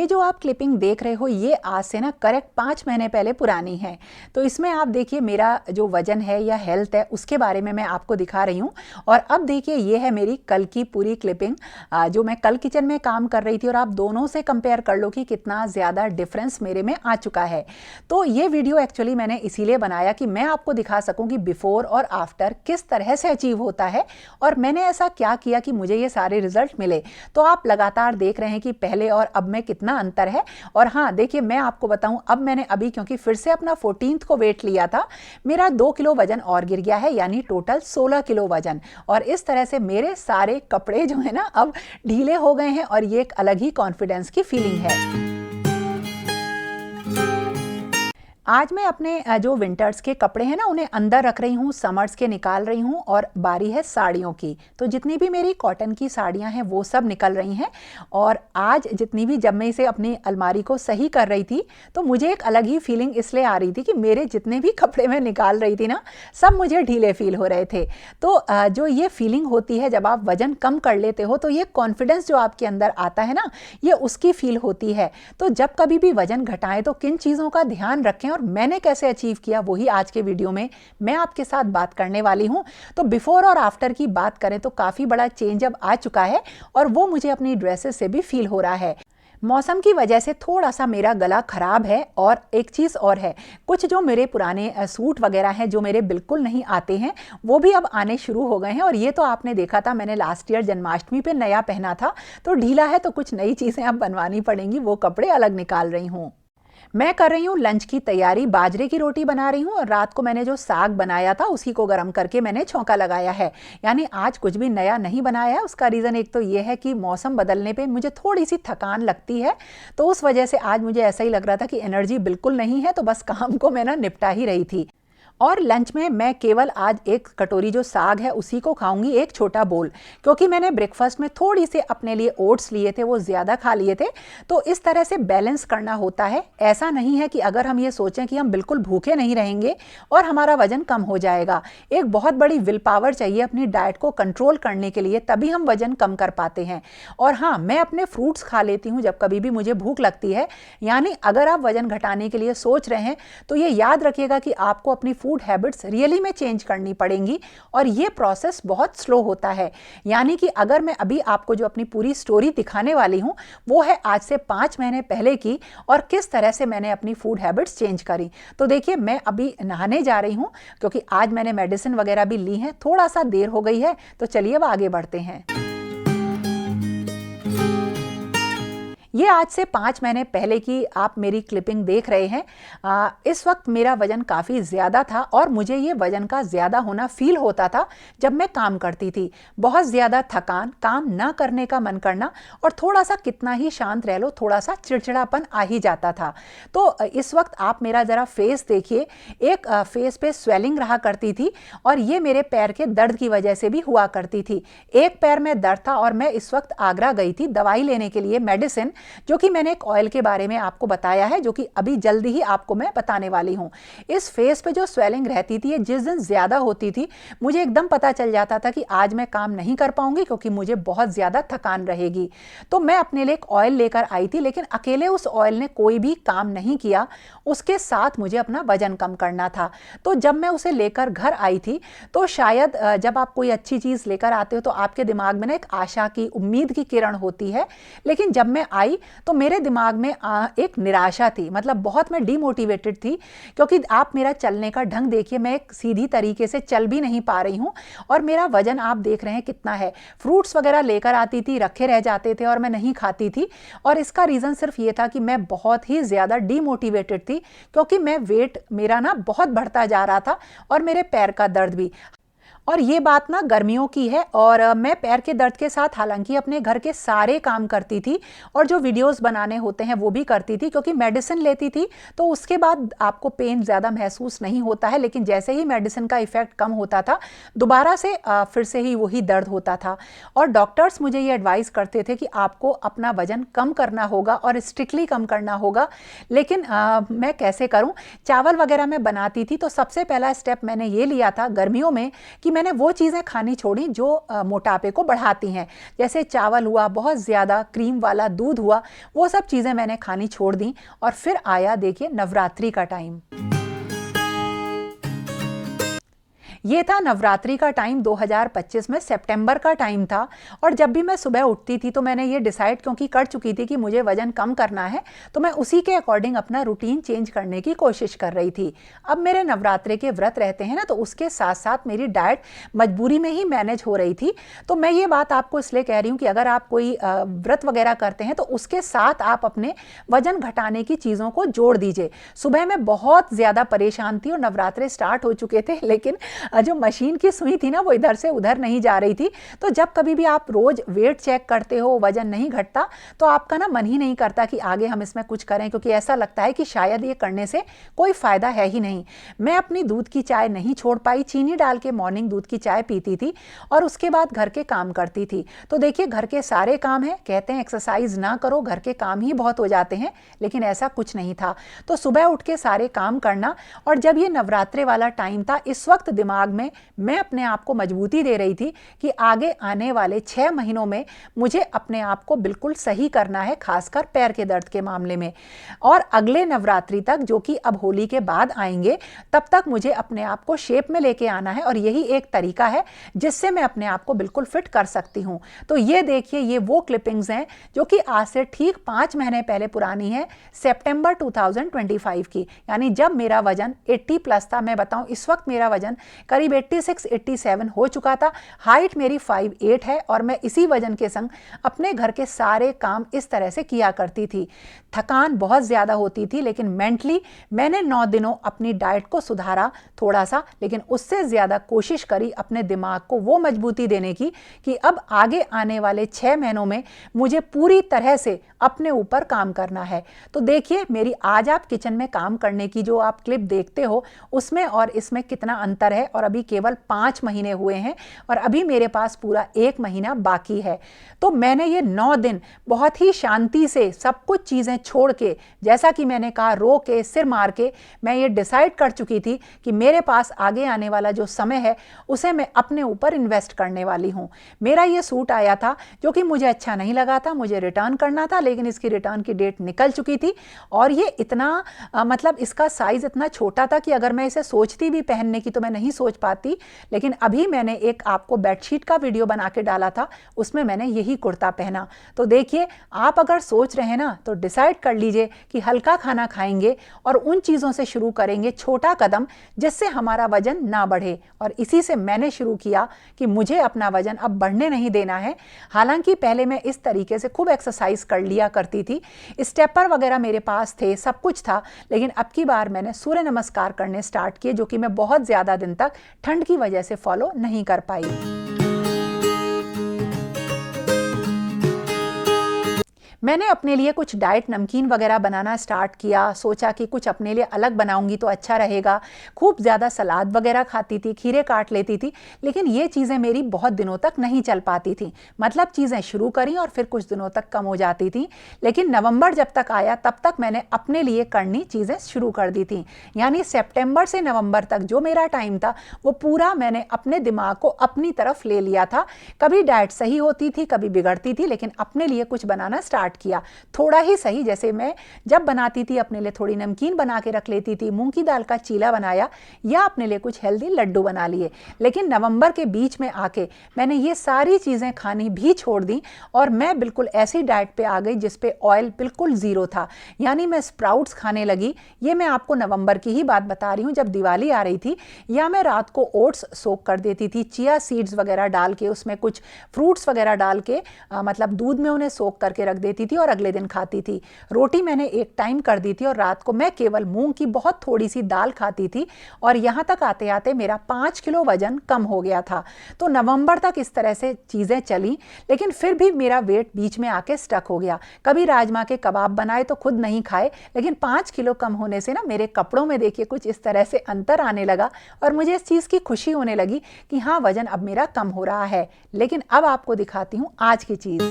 ये जो आप क्लिपिंग देख रहे हो ये आज से ना करेक्ट 5 महीने पहले पुरानी है। तो इसमें आप देखिए मेरा जो वजन है या हेल्थ है उसके बारे में मैं आपको दिखा रही हूँ। और अब देखिए ये है मेरी कल की पूरी क्लिपिंग जो मैं कल किचन में काम कर रही थी, और आप दोनों से कंपेयर कर लो कि कितना ज़्यादा डिफरेंस मेरे में आ चुका है। तो ये वीडियो एक्चुअली मैंने इसीलिए बनाया कि मैं आपको दिखा सकूँ कि बिफोर और आफ्टर किस तरह से अचीव होता है और मैंने ऐसा क्या किया कि मुझे ये सारे रिजल्ट मिले। तो आप लगातार देख रहे हैं कि पहले और अब में कितना अंतर है। और हाँ देखिए मैं आपको बताऊं, अब मैंने अभी क्योंकि फिर से अपना 14th को वेट लिया था, मेरा 2 किलो वजन और गिर गया है, यानी टोटल 16 किलो वजन। और इस तरह से मेरे सारे कपड़े जो है ना अब ढीले हो गए हैं और ये एक अलग ही कॉन्फिडेंस की फीलिंग है। आज मैं अपने जो विंटर्स के कपड़े हैं ना उन्हें अंदर रख रही हूँ, समर्स के निकाल रही हूँ, और बारी है साड़ियों की। तो जितनी भी मेरी कॉटन की साड़ियाँ हैं वो सब निकल रही हैं। और आज जितनी भी, जब मैं इसे अपनी अलमारी को सही कर रही थी तो मुझे एक अलग ही फीलिंग इसलिए आ रही थी कि मेरे जितने भी कपड़े मैं निकाल रही थी ना सब मुझे ढीले फील हो रहे थे। तो जो ये फीलिंग होती है जब आप वजन कम कर लेते हो तो ये कॉन्फिडेंस जो आपके अंदर आता है ना, ये उसकी फील होती है। तो जब कभी भी वजन घटाएं तो किन चीज़ों का ध्यान रखें और मैंने कैसे अचीव किया वही आज के वीडियो में मैं आपके साथ बात करने वाली हूं। तो बिफोर और आफ्टर की बात करें तो काफ़ी बड़ा चेंज अब आ चुका है और वो मुझे अपनी ड्रेसेस से भी फील हो रहा है। मौसम की वजह से थोड़ा सा मेरा गला खराब है, और एक चीज़ और है, कुछ जो मेरे पुराने सूट वगैरह हैं जो मेरे बिल्कुल नहीं आते हैं वो भी अब आने शुरू हो गए हैं। और ये तो आपने देखा था, मैंने लास्ट ईयर जन्माष्टमी पे नया पहना था, तो ढीला है तो कुछ नई चीज़ें अब बनवानी पड़ेंगी, वो कपड़े अलग निकाल रही हूँ। मैं कर रही हूँ लंच की तैयारी, बाजरे की रोटी बना रही हूँ, और रात को मैंने जो साग बनाया था उसी को गर्म करके मैंने छौंका लगाया है। यानी आज कुछ भी नया नहीं बनाया है। उसका रीज़न एक तो ये है कि मौसम बदलने पे मुझे थोड़ी सी थकान लगती है, तो उस वजह से आज मुझे ऐसा ही लग रहा था कि एनर्जी बिल्कुल नहीं है, तो बस काम को मैं ना निपटा ही रही थी। और लंच में मैं केवल आज एक कटोरी जो साग है उसी को खाऊंगी, एक छोटा बोल, क्योंकि मैंने ब्रेकफास्ट में थोड़ी से अपने लिए ओट्स लिए थे, वो ज़्यादा खा लिए थे। तो इस तरह से बैलेंस करना होता है। ऐसा नहीं है कि अगर हम ये सोचें कि हम बिल्कुल भूखे नहीं रहेंगे और हमारा वजन कम हो जाएगा। एक बहुत बड़ी विल पावर चाहिए अपनी डाइट को कंट्रोल करने के लिए, तभी हम वजन कम कर पाते हैं। और हाँ, मैं अपने फ्रूट्स खा लेती हूँ जब कभी भी मुझे भूख लगती है। यानी अगर आप वजन घटाने के लिए सोच रहे हैं तो ये याद रखिएगा कि आपको अपनी फूड हैबिट्स रियली में चेंज करनी पड़ेंगी, और ये प्रोसेस बहुत स्लो होता है। यानी कि अगर मैं अभी आपको जो अपनी पूरी स्टोरी दिखाने वाली हूँ वो है आज से 5 महीने पहले की, और किस तरह से मैंने अपनी फूड हैबिट्स चेंज करी। तो देखिए मैं अभी नहाने जा रही हूँ क्योंकि आज मैंने मेडिसिन वगैरह भी ली है, थोड़ा सा देर हो गई है। तो चलिए अब आगे बढ़ते हैं। ये आज से 5 महीने पहले की आप मेरी क्लिपिंग देख रहे हैं। इस वक्त मेरा वजन काफ़ी ज़्यादा था और मुझे ये वजन का ज़्यादा होना फील होता था जब मैं काम करती थी। बहुत ज़्यादा थकान, काम ना करने का मन करना, और थोड़ा सा कितना ही शांत रह लो थोड़ा सा चिड़चिड़ापन आ ही जाता था। तो इस वक्त आप मेरा ज़रा फेस देखिए, एक फेस पे स्वेलिंग रहा करती थी, और ये मेरे पैर के दर्द की वजह से भी हुआ करती थी। एक पैर में दर्द था और मैं इस वक्त आगरा गई थी दवाई लेने के लिए, मेडिसिन, जो कि मैंने एक ऑयल के बारे में आपको बताया है, जो कि अभी जल्दी ही आपको मैं बताने वाली हूँ। इस फेस पे जो स्वेलिंग रहती थी, जिस दिन ज़्यादा होती थी मुझे एकदम पता चल जाता था कि आज मैं काम नहीं कर पाऊंगी क्योंकि मुझे बहुत ज़्यादा थकान रहेगी। तो मैं अपने लिए एक ऑयल लेकर आई थी, लेकिन अकेले उस ऑयल ने कोई भी काम नहीं किया। उसके साथ मुझे अपना वजन कम करना था। तो जब मैं उसे लेकर घर आई थी तो शायद जब आप कोई अच्छी चीज़ लेकर आते हो तो आपके दिमाग में ना एक आशा की, उम्मीद की किरण होती है। लेकिन जब मैं आई तो मेरे दिमाग में एक निराशा थी, मतलब बहुत मैं डीमोटिवेटेड थी, क्योंकि आप मेरा चलने का ढंग देखिए, मैं एक सीधी तरीके से चल भी नहीं पा रही हूँ, और मेरा वजन आप देख रहे हैं कितना है। फ्रूट्स वगैरह लेकर आती थी, रखे रह जाते थे और मैं नहीं खाती थी, और इसका रीज़न सिर्फ ये था कि मैं बहुत ही ज़्यादा डीमोटिवेटेड थी, क्योंकि मैं वेट मेरा ना बहुत बढ़ता जा रहा था और मेरे पैर का दर्द भी। और ये बात ना गर्मियों की है, और मैं पैर के दर्द के साथ हालांकि अपने घर के सारे काम करती थी और जो वीडियोस बनाने होते हैं वो भी करती थी, क्योंकि मेडिसिन लेती थी तो उसके बाद आपको पेन ज़्यादा महसूस नहीं होता है। लेकिन जैसे ही मेडिसिन का इफ़ेक्ट कम होता था दोबारा से फिर से ही वही दर्द होता था। और डॉक्टर्स मुझे ये एडवाइस करते थे कि आपको अपना वजन कम करना होगा और स्ट्रिक्टली कम करना होगा। लेकिन मैं कैसे करूँ? चावल वगैरह मैं बनाती थी तो सबसे पहला स्टेप मैंने ये लिया था गर्मियों में कि मैंने वो चीज़ें खानी छोड़ी जो मोटापे को बढ़ाती हैं, जैसे चावल हुआ, बहुत ज़्यादा क्रीम वाला दूध हुआ, वो सब चीज़ें मैंने खानी छोड़ दी। और फिर आया देखिए नवरात्रि का टाइम। ये था नवरात्रि का टाइम 2025 में, सितंबर का टाइम था। और जब भी मैं सुबह उठती थी तो मैंने ये डिसाइड क्योंकि कर चुकी थी कि मुझे वजन कम करना है, तो मैं उसी के अकॉर्डिंग अपना रूटीन चेंज करने की कोशिश कर रही थी। अब मेरे नवरात्रि के व्रत रहते हैं ना, तो उसके साथ साथ मेरी डाइट मजबूरी में ही मैनेज हो रही थी। तो मैं ये बात आपको इसलिए कह रही हूँ कि अगर आप कोई व्रत वगैरह करते हैं तो उसके साथ आप अपने वजन घटाने की चीज़ों को जोड़ दीजिए। सुबह में बहुत ज़्यादा परेशान थी और नवरात्रे स्टार्ट हो चुके थे, लेकिन जो मशीन की सुई थी ना वो इधर से उधर नहीं जा रही थी। तो जब कभी भी आप रोज वेट चेक करते हो, वजन नहीं घटता, तो आपका ना मन ही नहीं करता कि आगे हम इसमें कुछ करें, क्योंकि ऐसा लगता है कि शायद ये करने से कोई फायदा है ही नहीं। मैं अपनी दूध की चाय नहीं छोड़ पाई, चीनी डाल के मॉर्निंग दूध की चाय पीती थी और उसके बाद घर के काम करती थी। तो देखिए घर के सारे काम हैं, कहते हैं एक्सरसाइज ना करो, घर के काम ही बहुत हो जाते हैं, लेकिन ऐसा कुछ नहीं था। तो सुबह उठ के सारे काम करना, और जब ये नवरात्रे वाला टाइम था, इस वक्त दिमाग में मैं अपने आप को मजबूती दे रही थी कि आगे आने वाले 6 महीनों में मुझे अपने आप को बिल्कुल सही करना है, खासकर पैर के दर्द के मामले में। और अगले नवरात्रि तक, जो कि अब होली के बाद आएंगे, तब तक मुझे अपने आप को शेप में लेके आना है, और यही एक तरीका है जिससे मैं अपने आप को बिल्कुल फिट कर सकती हूँ। तो ये देखिए, ये वो क्लिपिंग्स हैं जो कि आज से ठीक 5 महीने पहले पुरानी है, सितंबर 2025 की, यानी जब मेरा वजन 80 प्लस था। मैं बताऊं इस वक्त मेरा वजन करीब 86-87 हो चुका था। हाइट मेरी 5'8" है और मैं इसी वजन के संग अपने घर के सारे काम इस तरह से किया करती थी। थकान बहुत ज़्यादा होती थी, लेकिन मेंटली मैंने 9 दिनों अपनी डाइट को सुधारा थोड़ा सा, लेकिन उससे ज़्यादा कोशिश करी अपने दिमाग को वो मजबूती देने की कि अब आगे आने वाले 6 महीनों में मुझे पूरी तरह से अपने ऊपर काम करना है। तो देखिए मेरी आज आप किचन में काम करने की जो आप क्लिप देखते हो, उसमें और इसमें कितना अंतर है। और अभी केवल 5 महीने हुए हैं और अभी मेरे पास पूरा 1 महीना बाकी है। तो मैंने ये 9 दिन बहुत ही शांति से सब कुछ चीज़ें छोड़ के, जैसा कि मैंने कहा, रो के सिर मार के मैं ये डिसाइड कर चुकी थी कि मेरे पास आगे आने वाला जो समय है उसे मैं अपने ऊपर इन्वेस्ट करने वाली हूँ। मेरा ये सूट आया था जो कि मुझे अच्छा नहीं लगा था, मुझे रिटर्न करना था, लेकिन इसकी रिटर्न की डेट निकल चुकी थी। और ये इतना मतलब इसका साइज़ इतना छोटा था कि अगर मैं इसे सोचती भी पहनने की तो मैं नहीं सोच पाती। लेकिन अभी मैंने एक आपको बेडशीट का वीडियो बना के डाला था, उसमें मैंने यही कुर्ता पहना। तो देखिए, आप अगर सोच रहे हैं ना, तो डिसाइड कर लीजिए कि हल्का खाना खाएंगे और उन चीज़ों से शुरू करेंगे, छोटा कदम, जिससे हमारा वजन ना बढ़े। और इसी से मैंने शुरू किया कि मुझे अपना वजन अब बढ़ने नहीं देना है। हालांकि पहले मैं इस तरीके से खूब एक्सरसाइज कर लिया करती थी, स्टेपर वगैरह मेरे पास थे, सब कुछ था, लेकिन अब की बार मैंने सूर्य नमस्कार करने स्टार्ट किए, जो कि मैं बहुत ज़्यादा दिन तक ठंड की वजह से फॉलो नहीं कर पाई। मैंने अपने लिए कुछ डाइट नमकीन वगैरह बनाना स्टार्ट किया, सोचा कि कुछ अपने लिए अलग बनाऊंगी तो अच्छा रहेगा। खूब ज़्यादा सलाद वगैरह खाती थी, खीरे काट लेती थी, लेकिन ये चीज़ें मेरी बहुत दिनों तक नहीं चल पाती थी। मतलब चीज़ें शुरू करी और फिर कुछ दिनों तक कम हो जाती थी। लेकिन नवंबर जब तक आया तब तक मैंने अपने लिए करनी चीज़ें शुरू कर दी थी। यानी सितंबर से नवंबर तक जो मेरा टाइम था वो पूरा मैंने अपने दिमाग को अपनी तरफ ले लिया था। कभी डाइट सही होती थी, कभी बिगड़ती थी, लेकिन अपने लिए कुछ बनाना स्टार्ट किया, थोड़ा ही सही। जैसे मैं जब बनाती थी अपने लिए थोड़ी नमकीन बना के रख लेती थी, मूंग की दाल का चीला बनाया या अपने लिए कुछ हेल्दी लड्डू बना लिए। लेकिन नवंबर के बीच में आके मैंने ये सारी चीज़ें खानी भी छोड़ दी और मैं बिल्कुल ऐसी डाइट पे आ गई जिस पे ऑयल बिल्कुल ज़ीरो था। यानी मैं स्प्राउट्स खाने लगी। ये मैं आपको नवंबर की ही बात बता रही हूँ, जब दिवाली आ रही थी। या मैं रात को ओट्स सोक कर देती थी, चिया सीड्स वगैरह डाल के, उसमें कुछ फ्रूट्स वगैरह डाल के मतलब दूध में उन्हें सोक करके रख देती थी और अगले दिन खाती थी। रोटी मैंने एक टाइम कर दी थी और रात को मैं केवल मूंग की बहुत थोड़ी सी दाल खाती थी। और यहाँ तक आते आते मेरा 5 किलो वजन कम हो गया था। तो नवंबर तक इस तरह से चीज़ें चली, लेकिन फिर भी मेरा वेट बीच में आके स्टक हो गया। कभी राजमा के कबाब बनाए तो खुद नहीं खाए, लेकिन 5 किलो कम होने से ना मेरे कपड़ों में देखिए कुछ इस तरह से अंतर आने लगा और मुझे इस चीज़ की खुशी होने लगी कि हाँ, वजन अब मेरा कम हो रहा है। लेकिन अब आपको दिखाती हूँ आज की चीज़।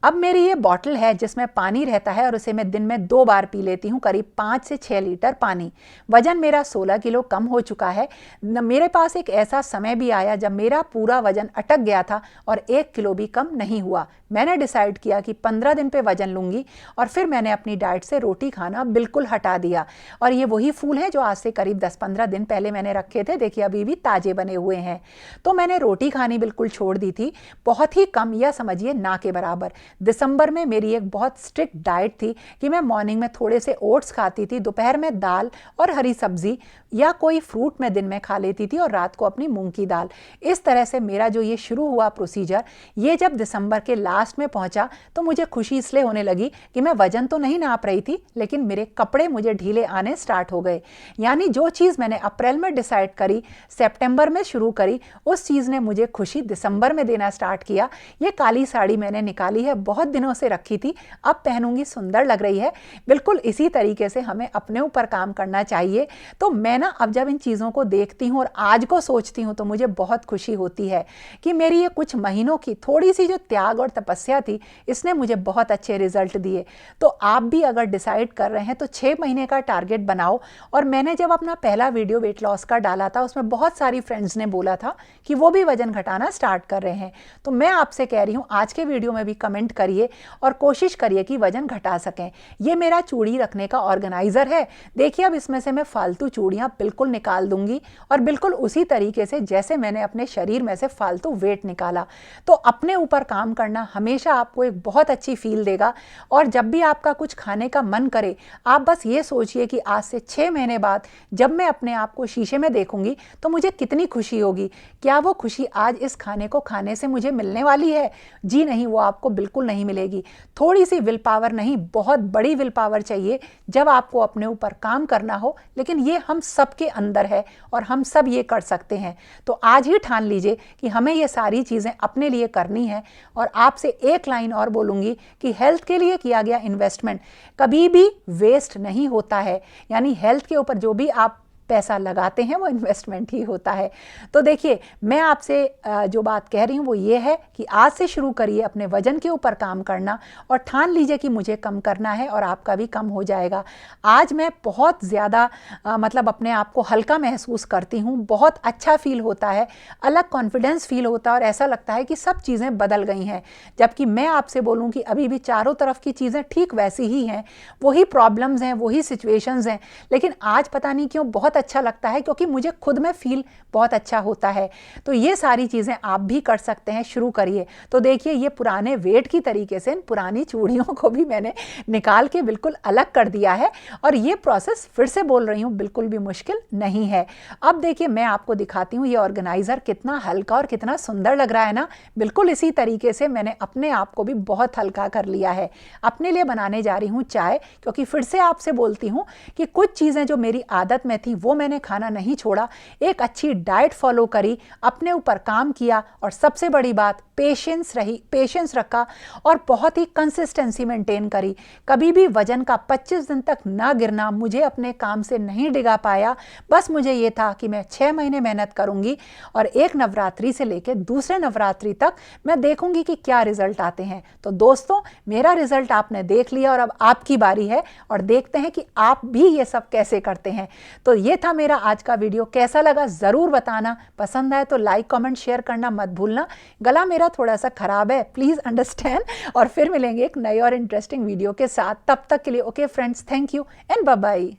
अब मेरी ये बॉटल है जिसमें पानी रहता है और उसे मैं दिन में 2 बार पी लेती हूँ, करीब 5 से 6 लीटर पानी। वजन मेरा 16 किलो कम हो चुका है। मेरे पास एक ऐसा समय भी आया जब मेरा पूरा वजन अटक गया था और 1 किलो भी कम नहीं हुआ। मैंने डिसाइड किया कि 15 दिन पे वजन लूँगी और फिर मैंने अपनी डाइट से रोटी खाना बिल्कुल हटा दिया। और ये वही फूल हैं जो आज से करीब 10-15 दिन पहले मैंने रखे थे, देखिए अभी भी ताज़े बने हुए हैं। तो मैंने रोटी खानी बिल्कुल छोड़ दी थी, बहुत ही कम, या समझिए ना के बराबर। दिसंबर में मेरी एक बहुत स्ट्रिक्ट डाइट थी कि मैं मॉर्निंग में थोड़े से ओट्स खाती थी, दोपहर में दाल और हरी सब्जी या कोई फ्रूट मैं दिन में खा लेती थी और रात को अपनी मूंग की दाल। इस तरह से मेरा जो ये शुरू हुआ प्रोसीजर, ये जब दिसंबर के लास्ट में पहुंचा तो मुझे खुशी इसलिए होने लगी कि मैं वजन तो नहीं नाप रही थी, लेकिन मेरे कपड़े मुझे ढीले आने स्टार्ट हो गए। यानी जो चीज़ मैंने अप्रैल में डिसाइड करी, सितंबर में शुरू करी, उस चीज़ ने मुझे खुशी दिसंबर में देना स्टार्ट किया। ये काली साड़ी मैंने निकाली है, बहुत दिनों से रखी थी, अब पहनूंगी, सुंदर लग रही है। बिल्कुल इसी तरीके से हमें अपने ऊपर काम करना चाहिए। तो मैं ना अब जब इन चीज़ों को देखती हूँ और आज को सोचती हूँ तो मुझे बहुत खुशी होती है कि मेरी ये कुछ महीनों की थोड़ी सी जो त्याग और तपस्या थी, इसने मुझे बहुत अच्छे रिजल्ट दिए। तो आप भी अगर डिसाइड कर रहे हैं तो 6 महीने का टारगेट बनाओ। और मैंने जब अपना पहला वीडियो वेट लॉस का डाला था, उसमें बहुत सारी फ्रेंड्स ने बोला था कि वो भी वजन घटाना स्टार्ट कर रहे हैं। तो मैं आपसे कह रही हूँ, आज के वीडियो में भी कमेंट करिए और कोशिश करिए कि वजन घटा सकें। ये मेरा चूड़ी रखने का ऑर्गेनाइजर है, देखिए अब इसमें से मैं फालतू चूड़ियाँ बिल्कुल निकाल दूंगी और बिल्कुल उसी तरीके से जैसे मैंने अपने शरीर में से फालतू वेट निकाला। तो अपने ऊपर काम करना हमेशा आपको एक बहुत अच्छी फील देगा। और जब भी आपका कुछ खाने का मन करे, आप बस ये सोचिए कि आज से 6 महीने बाद जब मैं अपने आप को शीशे में देखूंगी तो मुझे कितनी खुशी होगी। क्या वो खुशी आज इस खाने को खाने से मुझे मिलने वाली है? जी नहीं, वो आपको बिल्कुल नहीं मिलेगी। थोड़ी सी विल पावर नहीं, बहुत बड़ी विल पावर चाहिए जब आपको अपने ऊपर काम करना हो। लेकिन ये हम सबके अंदर है और हम सब ये कर सकते हैं। तो आज ही ठान लीजिए कि हमें ये सारी चीज़ें अपने लिए करनी है। और आपसे एक लाइन और बोलूँगी कि हेल्थ के लिए किया गया इन्वेस्टमेंट कभी भी वेस्ट नहीं होता है। यानी हेल्थ के ऊपर जो भी आप पैसा लगाते हैं वो इन्वेस्टमेंट ही होता है। तो देखिए, मैं आपसे जो बात कह रही हूँ वो ये है कि आज से शुरू करिए अपने वजन के ऊपर काम करना और ठान लीजिए कि मुझे कम करना है और आपका भी कम हो जाएगा। आज मैं बहुत ज़्यादा मतलब अपने आप को हल्का महसूस करती हूँ, बहुत अच्छा फील होता है, अलग कॉन्फिडेंस फील होता है और ऐसा लगता है कि सब चीज़ें बदल गई हैं। जबकि मैं आपसे बोलूँ कि अभी भी चारों तरफ की चीज़ें ठीक वैसी ही हैं, वही प्रॉब्लम्स हैं, वही सिचुएशंस हैं, लेकिन आज पता नहीं क्यों बहुत अच्छा लगता है, क्योंकि मुझे खुद में फील बहुत अच्छा होता है। तो ये सारी चीज़ें आप भी कर सकते हैं, शुरू करिए। तो देखिए, ये पुराने वेट की तरीके से इन पुरानी चूड़ियों को भी मैंने निकाल के बिल्कुल अलग कर दिया है और ये प्रोसेस फिर से बोल रही हूँ बिल्कुल भी मुश्किल नहीं है। अब देखिए, मैं आपको दिखाती हूँ ये ऑर्गेनाइज़र कितना हल्का और कितना सुंदर लग रहा है ना। बिल्कुल इसी तरीके से मैंने अपने आप को भी बहुत हल्का कर लिया है। अपने लिए बनाने जा रही हूँ चाय, क्योंकि फिर से आपसे बोलती हूँ कि कुछ चीज़ें जो मेरी आदत में थी वो मैंने खाना नहीं छोड़ा, एक अच्छी डाइट फॉलो करी, अपने ऊपर काम किया और सबसे बड़ी बात पेशेंस रखा और बहुत ही कंसिस्टेंसी मेंटेन करी। कभी भी वजन का 25 दिन तक ना गिरना मुझे अपने काम से नहीं डिगा पाया। बस मुझे ये था कि मैं 6 महीने मेहनत करूंगी और एक नवरात्रि से लेकर दूसरे नवरात्रि तक मैं देखूंगी कि क्या रिजल्ट आते हैं। तो दोस्तों, मेरा रिजल्ट आपने देख लिया और अब आपकी बारी है और देखते हैं कि आप भी ये सब कैसे करते हैं। तो ये था मेरा आज का वीडियो, कैसा लगा ज़रूर बताना। पसंद आए तो लाइक कमेंट शेयर करना मत भूलना। गला मेरा थोड़ा सा खराब है, प्लीज़ अंडरस्टैंड। और फिर मिलेंगे एक नई और इंटरेस्टिंग वीडियो के साथ। तब तक के लिए okay friends, thank you and bye bye.